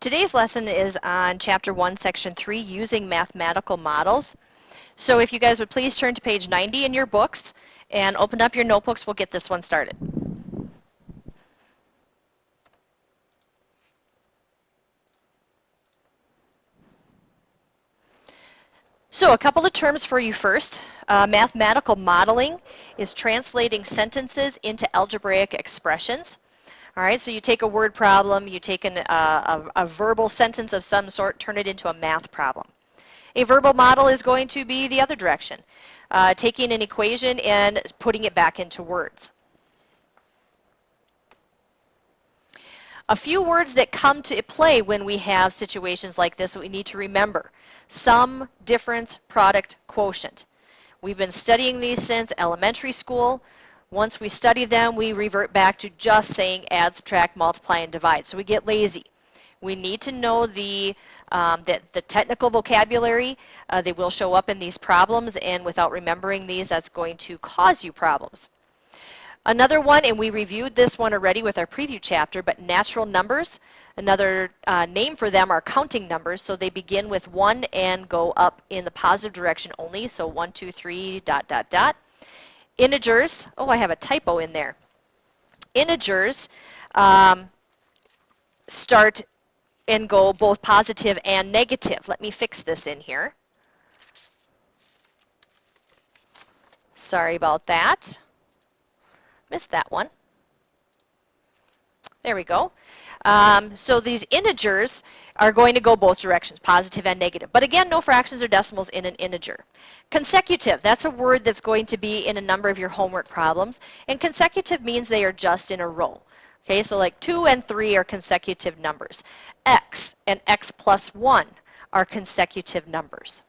Today's lesson is on Chapter 1, Section 3, Using Mathematical Models. So if you guys would please turn to page 90 in your books and open up your notebooks, we'll get this one started. So a couple of terms for you first. Mathematical modeling is translating sentences into algebraic expressions. All right, so you take a word problem, you take a verbal sentence of some sort, turn it into a math problem. A verbal model is going to be the other direction, taking an equation and putting it back into words. A few words that come to play when we have situations like this that we need to remember. Sum, difference, product, quotient. We've been studying these since elementary school. Once we study them, we revert back to just saying add, subtract, multiply, and divide. So we get lazy. We need to know the technical vocabulary. They will show up in these problems, and without remembering these, that's going to cause you problems. Another one, and we reviewed this one already with our preview chapter, but natural numbers, another name for them are counting numbers, so they begin with 1 and go up in the positive direction only, so 1, 2, 3, dot, dot, dot. Integers, oh, I have a typo in there. Integers start and go both positive and negative. Let me fix this in here. Sorry about that. Missed that one. There we go. So these integers are going to go both directions, positive and negative. But again, no fractions or decimals in an integer. Consecutive, that's a word that's going to be in a number of your homework problems. And consecutive means they are just in a row. Okay, so like 2 and 3 are consecutive numbers. X and x plus 1 are consecutive numbers.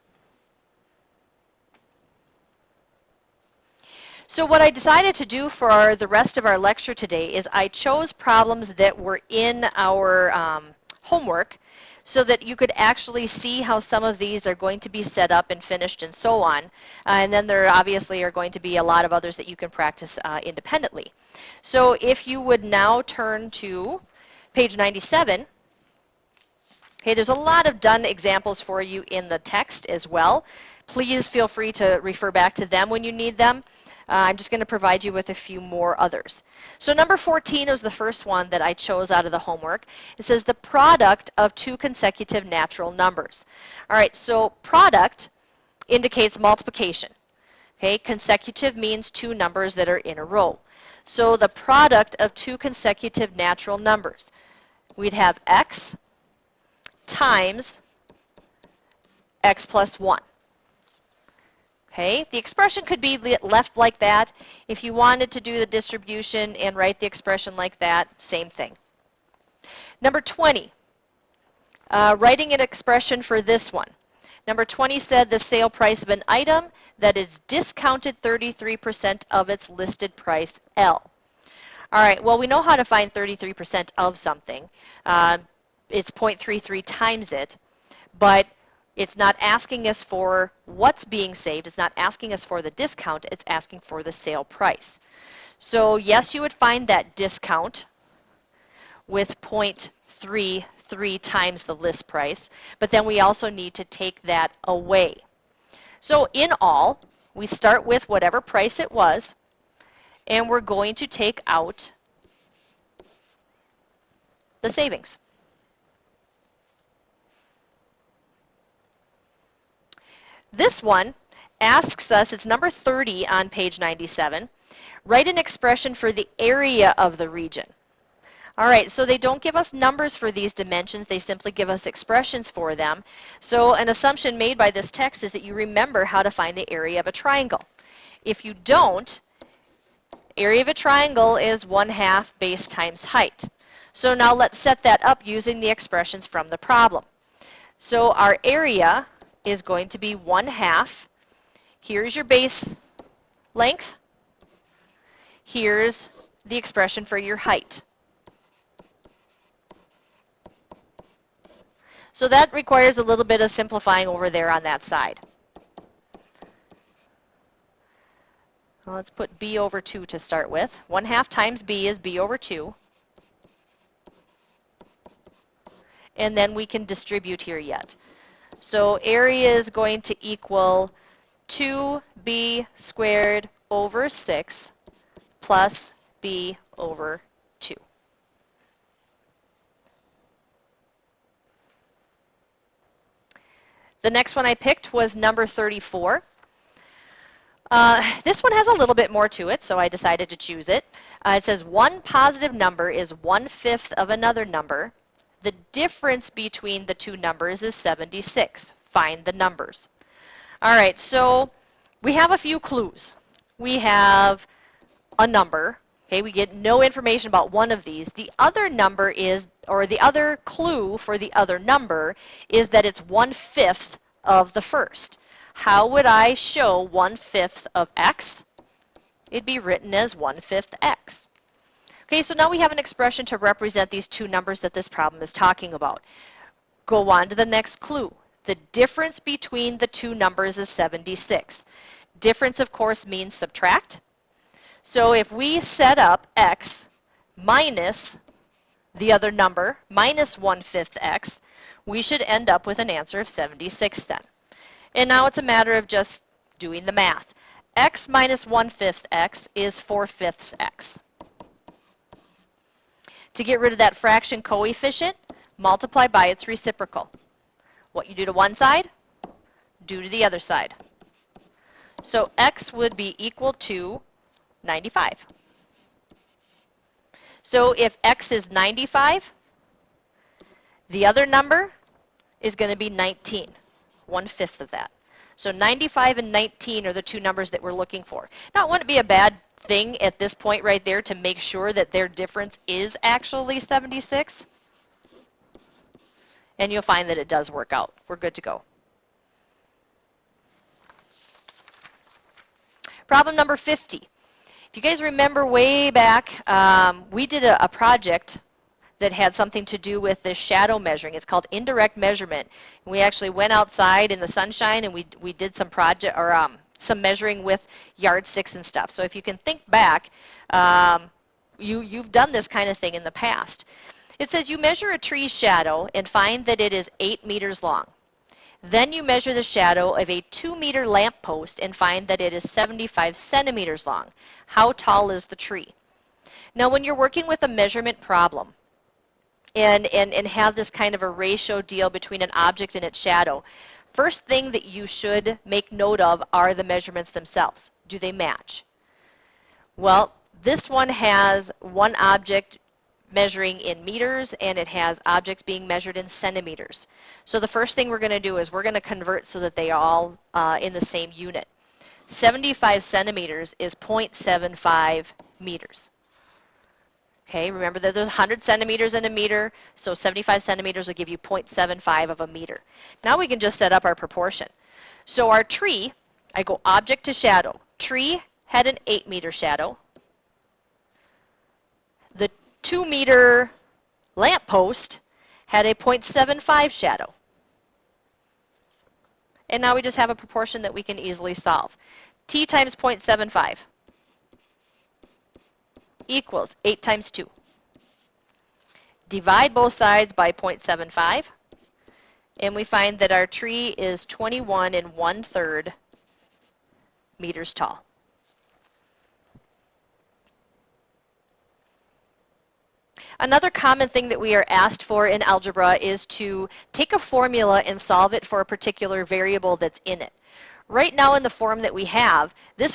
So what I decided to do for the rest of our lecture today is I chose problems that were in our homework so that you could actually see how some of these are going to be set up and finished and so on. And then there obviously are going to be a lot of others that you can practice independently. So if you would now turn to page 97. Okay, there's a lot of done examples for you in the text as well. Please feel free to refer back to them when you need them. I'm just going to provide you with a few more others. So number 14 is the first one that I chose out of the homework. It says the product of two consecutive natural numbers. All right, so product indicates multiplication. Okay, consecutive means two numbers that are in a row. So the product of two consecutive natural numbers. We'd have x times x plus 1. Okay, the expression could be left like that. If you wanted to do the distribution and write the expression like that, same thing. Number 20, writing an expression for this one. Number 20 said the sale price of an item that is discounted 33% of its listed price, L. All right, well, we know how to find 33% of something. It's 0.33 times it, but it's not asking us for what's being saved. It's not asking us for the discount. It's asking for the sale price. So yes, you would find that discount with 0.33 times the list price, but then we also need to take that away. So in all, we start with whatever price it was, and we're going to take out the savings. This one asks us, it's number 30 on page 97, write an expression for the area of the region. All right, so they don't give us numbers for these dimensions, they simply give us expressions for them. So an assumption made by this text is that you remember how to find the area of a triangle. If you don't, area of a triangle is 1/2 base times height. So now let's set that up using the expressions from the problem. So our area is going to be 1/2. Here's your base length. Here's the expression for your height. So that requires a little bit of simplifying over there on that side. Well, let's put b over 2 to start with. 1/2 times b is b over 2. and then we can distribute here yet. So area is going to equal 2b squared over 6 plus b over 2. The next one I picked was number 34. This one has a little bit more to it, so I decided to choose it. It says one positive number is 1/5 of another number. The difference between the two numbers is 76. Find the numbers. All right, so we have a few clues. We have a number. Okay, we get no information about one of these. The other number is, or the other clue for the other number is that it's 1/5 of the first. How would I show 1/5 of x? It'd be written as 1/5 x. Okay, so now we have an expression to represent these two numbers that this problem is talking about. Go on to the next clue. The difference between the two numbers is 76. Difference, of course, means subtract. So if we set up x minus the other number, minus 1/5 x, we should end up with an answer of 76 then. And now it's a matter of just doing the math. X minus 1/5 x is 4/5 x. To get rid of that fraction coefficient, multiply by its reciprocal. What you do to one side, do to the other side. So x would be equal to 95. So if x is 95, the other number is going to be 19, 1/5 of that. So 95 and 19 are the two numbers that we're looking for. Now, it wouldn't be a bad thing at this point right there to make sure that their difference is actually 76. And you'll find that it does work out. We're good to go. Problem number 50. If you guys remember way back, we did a project that had something to do with this shadow measuring. It's called indirect measurement. We actually went outside in the sunshine and we did some project or some measuring with yardsticks and stuff. So if you can think back, you've done this kind of thing in the past. It says you measure a tree's shadow and find that it is 8 meters long. Then you measure the shadow of a 2-meter lamppost and find that it is 75 centimeters long. How tall is the tree? Now, when you're working with a measurement problem, and have this kind of a ratio deal between an object and its shadow, first thing that you should make note of are the measurements themselves. Do they match? Well, this one has one object measuring in meters and it has objects being measured in centimeters. So the first thing we're going to do is we're going to convert so that they are all in the same unit. 75 centimeters is 0.75 meters. Okay, remember that there's 100 centimeters in a meter, so 75 centimeters will give you 0.75 of a meter. Now we can just set up our proportion. So our tree, I go object to shadow. Tree had an 8-meter shadow. The 2-meter lamppost had a 0.75 shadow. And now we just have a proportion that we can easily solve. T times 0.75 equals 8 times 2. Divide both sides by 0.75, and we find that our tree is 21 1/3 meters tall. Another common thing that we are asked for in algebra is to take a formula and solve it for a particular variable that's in it. Right now in the form that we have, the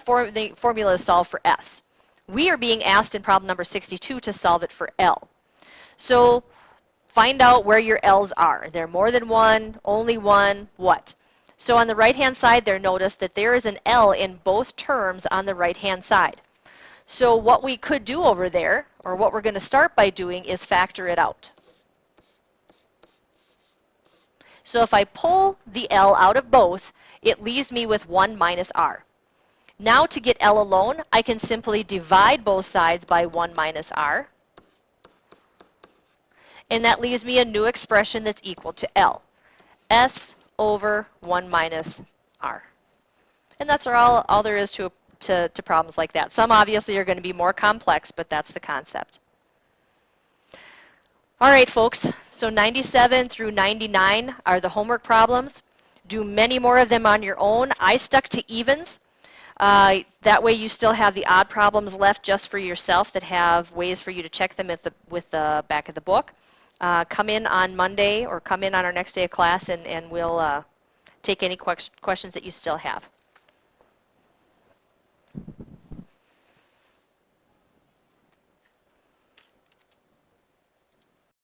formula is solved for S. We are being asked in problem number 62 to solve it for L. So find out where your L's are. They're more than one, only one, what? So on the right-hand side there, notice that there is an L in both terms on the right-hand side. So what we could do over there, or what we're going to start by doing, is factor it out. So if I pull the L out of both, it leaves me with 1 minus R. Now to get L alone, I can simply divide both sides by 1 minus R. And that leaves me a new expression that's equal to L. S over 1 minus R. And that's all there is to problems like that. Some obviously are going to be more complex, but that's the concept. All right, folks, so 97 through 99 are the homework problems. Do many more of them on your own. I stuck to evens. That way you still have the odd problems left just for yourself that have ways for you to check them with the back of the book. Come in on Monday or come in on our next day of class and we'll take any questions that you still have.